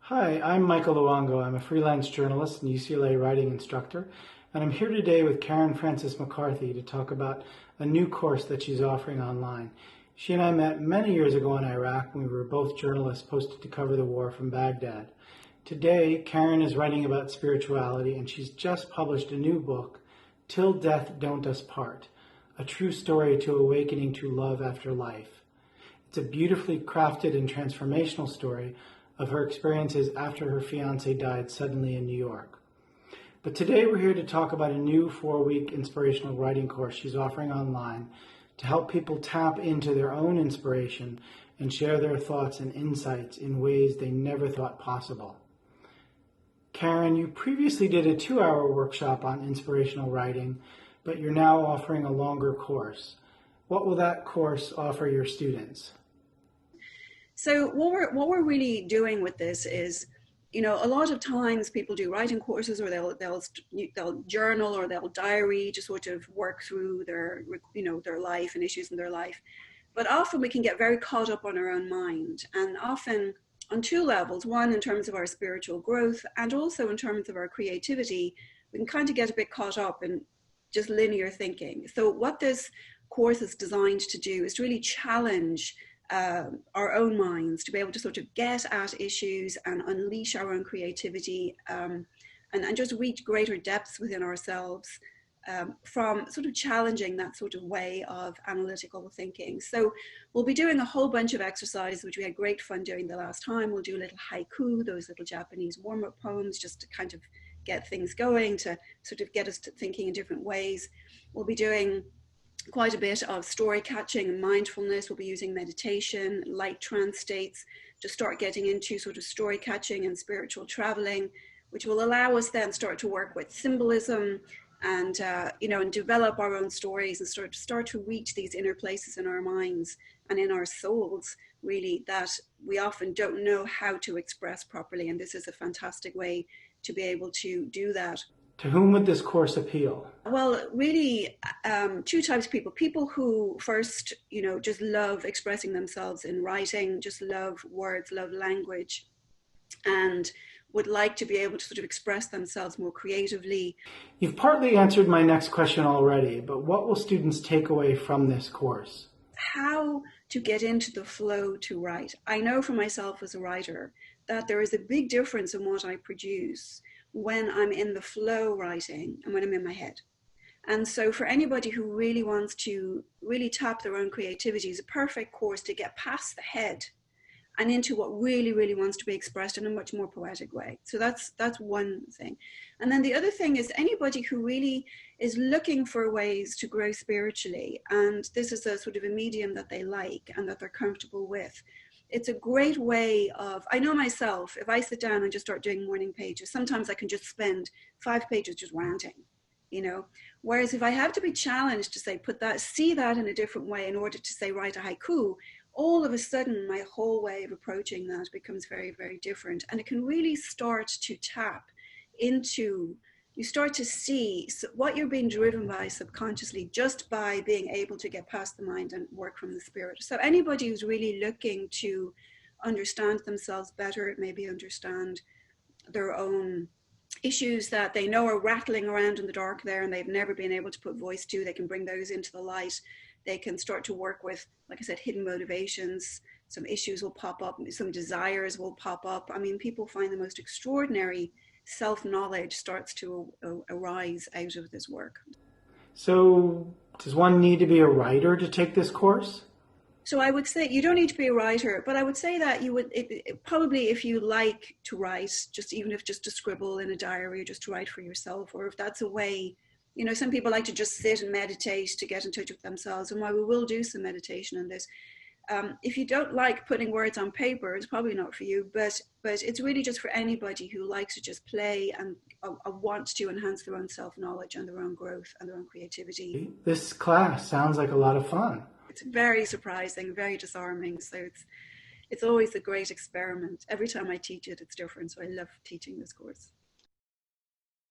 Hi, I'm Michael Luongo. I'm a freelance journalist and UCLA writing instructor, and I'm here today with Karen Frances McCarthy to talk about a new course that she's offering online. She and I met many years ago in Iraq when we were both journalists posted to cover the war from Baghdad. Today, Karen is writing about spirituality, and she's just published a new book, Till Death Don't Us Part, a true story to awakening to love after life. It's a beautifully crafted and transformational story of her experiences after her fiance died suddenly in New York. But today we're here to talk about a new 4-week inspirational writing course she's offering online to help people tap into their own inspiration and share their thoughts and insights in ways they never thought possible. Karen, you previously did a 2-hour workshop on inspirational writing, but you're now offering a longer course. What will that course offer your students? So what we're really doing with this is, a lot of times people do writing courses, or they'll journal, or they'll diary to sort of work through their life and issues in their life. But often we can get very caught up on our own mind, and often on two levels: one, in terms of our spiritual growth, and also in terms of our creativity. We can kind of get a bit caught up in just linear thinking. So what this course is designed to do is to really challenge our own minds, to be able to sort of get at issues and unleash our own creativity, and just reach greater depths within ourselves, from sort of challenging that sort of way of analytical thinking. So we'll be doing a whole bunch of exercises, which we had great fun doing the last time. We'll do a little haiku, those little Japanese warm-up poems, just to kind of get things going, to sort of get us to thinking in different ways. We'll be doing quite a bit of story catching and mindfulness. We'll be using meditation, light trance states to start getting into sort of story catching and spiritual traveling, which will allow us then start to work with symbolism and and develop our own stories and start to reach these inner places in our minds and in our souls, really, that we often don't know how to express properly. And this is a fantastic way to be able to do that. To whom would this course appeal? Well, really, two types of people. People who first, just love expressing themselves in writing, just love words, love language, and would like to be able to sort of express themselves more creatively. You've partly answered my next question already, but what will students take away from this course? How to get into the flow to write. I know for myself as a writer that there is a big difference in what I produce when I'm in the flow writing and when I'm in my head. And so for anybody who really wants to really tap their own creativity, is a perfect course to get past the head and into what really, really wants to be expressed in a much more poetic way. So that's one thing. And then the other thing is anybody who really is looking for ways to grow spiritually, and this is a sort of a medium that they like and that they're comfortable with. It's a great way of, I know myself, if I sit down and just start doing morning pages, sometimes I can just spend 5 pages just ranting, Whereas if I have to be challenged to say, see that in a different way in order to say, write a haiku, all of a sudden my whole way of approaching that becomes very, very different. And it can really start to tap into, you start to see what you're being driven by subconsciously just by being able to get past the mind and work from the spirit. So anybody who's really looking to understand themselves better, maybe understand their own issues that they know are rattling around in the dark there and they've never been able to put voice to, they can bring those into the light. They can start to work with, like I said, hidden motivations. Some issues will pop up, some desires will pop up. I mean, people find the most extraordinary self-knowledge starts to arise out of this work. So, does one need to be a writer to take this course? So I would say you don't need to be a writer, but I would say that you would probably, if you like to write, even if just to scribble in a diary or just to write for yourself, or if that's a way, some people like to just sit and meditate to get in touch with themselves. And while we will do some meditation on this, if you don't like putting words on paper, it's probably not for you, but it's really just for anybody who likes to just play and wants to enhance their own self-knowledge and their own growth and their own creativity. This class sounds like a lot of fun. It's very surprising, very disarming. So it's always a great experiment. Every time I teach it, it's different. So I love teaching this course.